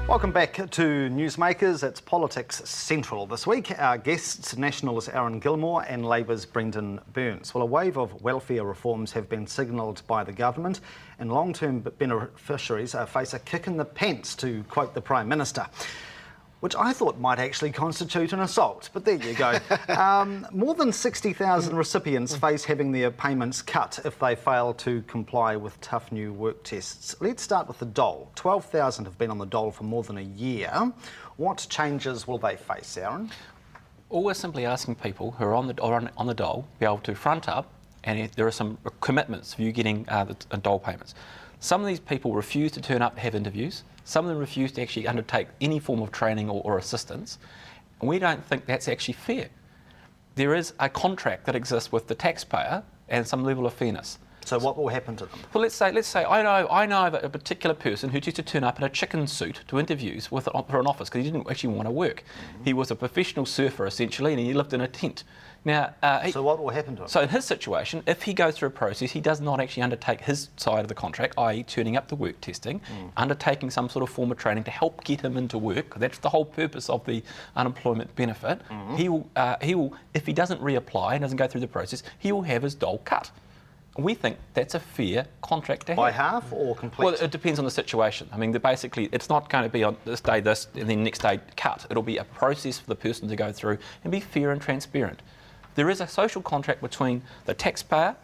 Welcome back to NewsMakers. It's Politics Central this week. Our guests, National's Aaron Gilmore and Labour's Brendon Burns. Well, a wave of welfare reforms have been signalled by the government, and long-term beneficiaries face a kick in the pants, to quote the Prime Minister, which I thought might actually constitute an assault, but there you go. More than 60,000 recipients face having their payments cut if they fail to comply with tough new work tests. Let's start with the dole. 12,000 have been on the dole for more than a year. What changes will they face, Aaron? All we're simply asking people who are on the dole be able to front up, and there are some commitments for you getting the dole payments. Some of these people refuse to turn up to have interviews. Some of them refuse to actually undertake any form of training or assistance. And we don't think that's actually fair. There is a contract that exists with the taxpayer and some level of fairness. So what will happen to them? Well, let's say I know of a particular person who used to turn up in a chicken suit to interviews for an office because he didn't actually want to work. He was a professional surfer essentially, and he lived in a tent. Now, so what will happen to him? So in his situation, if he goes through a process, he does not actually undertake his side of the contract, i.e. turning up the work testing, undertaking some sort of form of training to help get him into work, because that's the whole purpose of the unemployment benefit. He will, if he doesn't reapply and doesn't go through the process, he will have his dole cut. We think that's a fair contract to have. By half or complete? Well, it depends on the situation. I mean, basically, it's not going to be on this day this and then next day cut. It'll be a process for the person to go through and be fair and transparent. There is a social contract between the taxpayer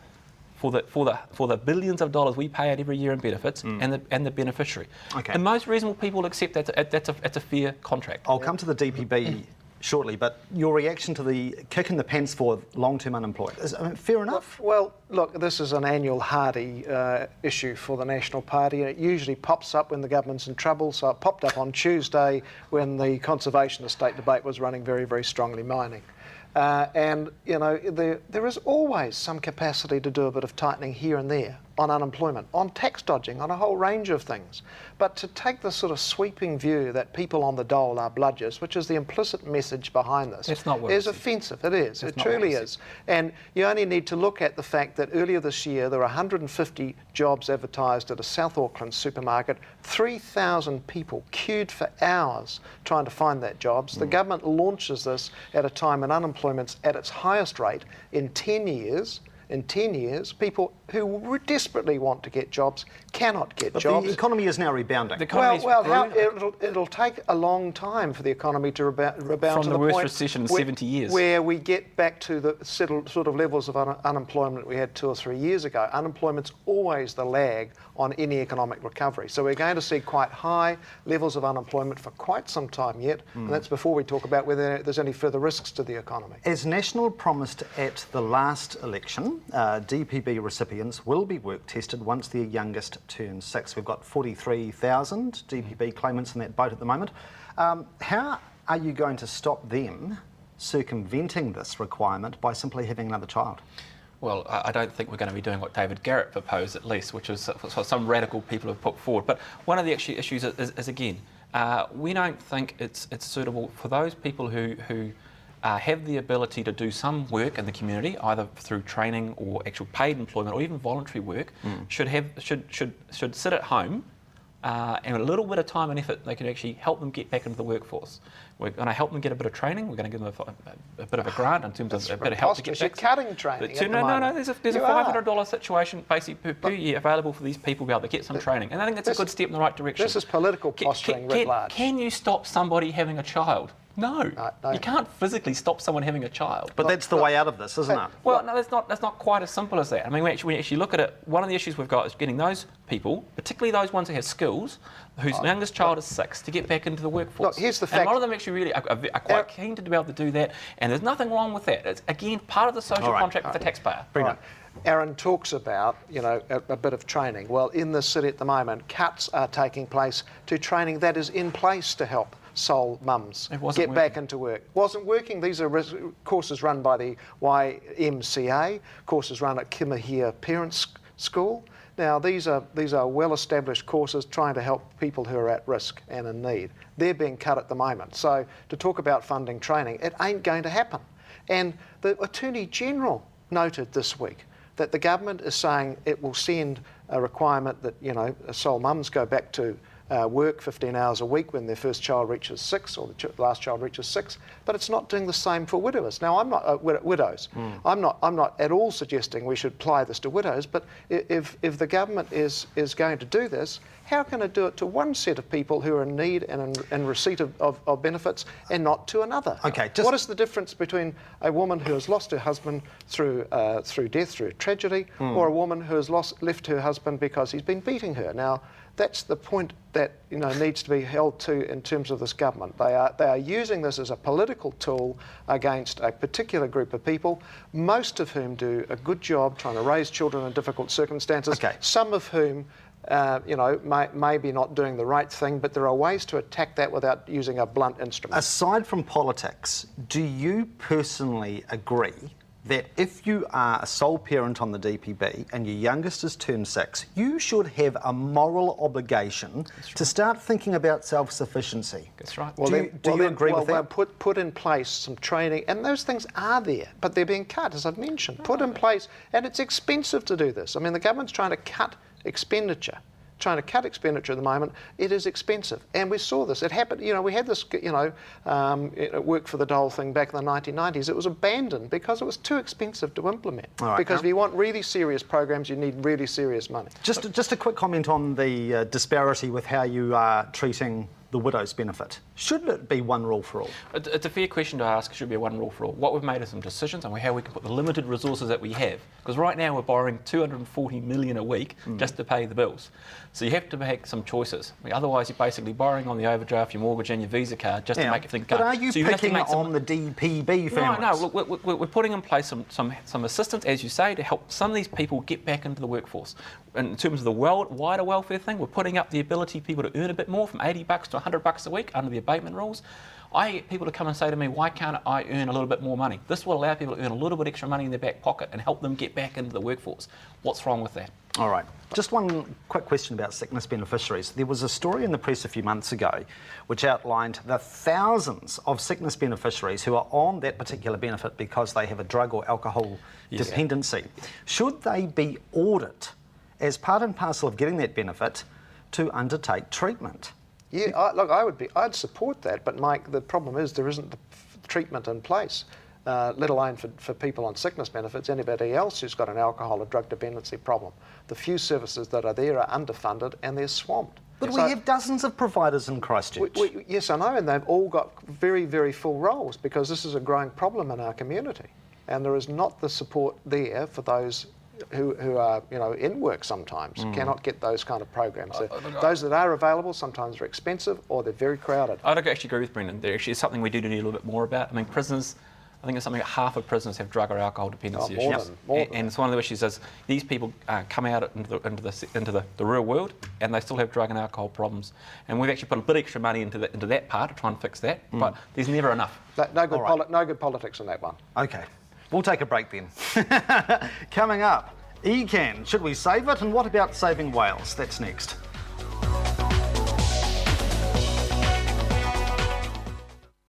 for the billions of dollars we pay out every year in benefits and the beneficiary. Okay. And most reasonable people accept that's a fair contract. I'll come to the DPB shortly, but your reaction to the kick in the pants for long-term unemployed, is fair enough? Well, look, this is an annual hardy issue for the National Party, and it usually pops up when the government's in trouble. So it popped up on Tuesday when the conservation estate debate was running very, very strongly mining. And, you know, there is always some capacity to do a bit of tightening here and there on unemployment, on tax dodging, on a whole range of things. But to take this sort of sweeping view that people on the dole are bludgers, which is the implicit message behind this, is offensive. It is. It truly is. And you only need to look at the fact that earlier this year there were 150 jobs advertised at a South Auckland supermarket, 3,000 people queued for hours trying to find that jobs. The government launches this at a time when unemployment's at its highest rate in 10 years. In 10 years, people who desperately want to get jobs cannot get jobs. The economy is now rebounding. It'll take a long time for the economy to rebound from to the point... From the worst recession in 70 years. Where we get back to the sort of levels of unemployment we had 2 or 3 years ago. Unemployment's always the lag on any economic recovery. So we're going to see quite high levels of unemployment for quite some time yet, and that's before we talk about whether there's any further risks to the economy. As National promised at the last election, DPB recipients will be work tested once their youngest turns 6. We've got 43,000 DPB claimants in that boat at the moment. How are you going to stop them circumventing this requirement by simply having another child? Well, I don't think we're going to be doing what David Garrett proposed, at least, which is what some radical people have put forward. But one of the actual issues is again, we don't think it's suitable for those people who have the ability to do some work in the community, either through training or actual paid employment or even voluntary work, should sit at home and a little bit of time and effort, they can actually help them get back into the workforce. We're going to help them get a bit of training. We're going to give them a bit of a grant in terms of a bit of help to get back. You're cutting training. No. There's a $500 situation basically per year available for these people to be able to get some training, and I think that's a good step in the right direction. This is political posturing writ large. Can you stop somebody having a child? No. You can't physically stop someone having a child. But that's the way out of this, isn't it? Well, no, that's not quite as simple as that. I mean, when you actually look at it, one of the issues we've got is getting those people, particularly those ones who have skills, whose youngest child is 6, to get back into the workforce. Look, here's the fact. And a lot of them actually really are quite keen to be able to do that, and there's nothing wrong with that. It's, again, part of the social contract with the taxpayer. Right. Aaron talks about, you know, a bit of training. Well, in the city at the moment, cuts are taking place to training that is in place to help sole mums get back into work. Wasn't working. These are courses run by the YMCA, courses run at Kimahia Parents School. Now, these are well-established courses trying to help people who are at risk and in need. They're being cut at the moment. So to talk about funding training, it ain't going to happen. And the Attorney General noted this week that the government is saying it will send a requirement that, you know, sole mums go back to work 15 hours a week when their first child reaches 6 or the last child reaches 6, but it's not doing the same for widowers. Now, I'm not widows. I'm not at all suggesting we should apply this to widows, but if the government is going to do this, how can it do it to one set of people who are in need and in receipt of benefits and not to another? Okay, what is the difference between a woman who has lost her husband through death, through tragedy, or a woman who has left her husband because he's been beating her? Now, that's the point that needs to be held to in terms of this government. They are using this as a political tool against a particular group of people, most of whom do a good job trying to raise children in difficult circumstances. Okay. Some of whom maybe not doing the right thing, but there are ways to attack that without using a blunt instrument. Aside from politics, do you personally agree that if you are a sole parent on the DPB and your youngest is turned 6, you should have a moral obligation to start thinking about self-sufficiency? That's right. Do you agree with that? Put in place some training, and those things are there, but they're being cut, as I've mentioned. Put in place, and it's expensive to do this. I mean, the government's trying to cut expenditure. At the moment. It is expensive, and we saw this. It happened. We had this. Work for the dole thing back in the 1990s. It was abandoned because it was too expensive to implement. Right, because if you want really serious programs, you need really serious money. Just a quick comment on the disparity with how you are treating the widow's benefit. Should it be one rule for all? It's a fair question to ask, should it be one rule for all? What we've made is some decisions on how we can put the limited resources that we have. Because right now we're borrowing $240 million a week just to pay the bills. So you have to make some choices. I mean, otherwise you're basically borrowing on the overdraft, your mortgage and your Visa card just to make everything go. But are you picking on the DPB families? No, we're putting in place some assistance, as you say, to help some of these people get back into the workforce. In terms of the wider welfare thing, we're putting up the ability for people to earn a bit more, from $80 to $100 a week under the abatement rules. I get people to come and say to me, why can't I earn a little bit more money? This will allow people to earn a little bit extra money in their back pocket and help them get back into the workforce. What's wrong with that? All right. Just one quick question about sickness beneficiaries. There was a story in the press a few months ago which outlined the thousands of sickness beneficiaries who are on that particular benefit because they have a drug or alcohol dependency. Should they be ordered as part and parcel of getting that benefit to undertake treatment? Yeah, I'd support that, but Mike, the problem is there isn't the treatment in place, let alone for people on sickness benefits, anybody else who's got an alcohol or drug dependency problem. The few services that are there are underfunded and they're swamped. But we have dozens of providers in Christchurch. Yes, I know, and they've all got very, very full roles because this is a growing problem in our community, and there is not the support there for those who are in work sometimes, cannot get those kind of programs. Those that are available sometimes are expensive or they're very crowded. I don't actually agree with Brendon. There actually is something we do need a little bit more about. I mean, prisoners, I think it's something like half of prisoners have drug or alcohol dependency issues. And it's one of the issues is these people come out into the real world and they still have drug and alcohol problems. And we've actually put a bit extra money into that part to try and fix that, but there's never enough. No good politics in that one. Okay. We'll take a break then. Coming up, ECAN, should we save it? And what about saving whales? That's next.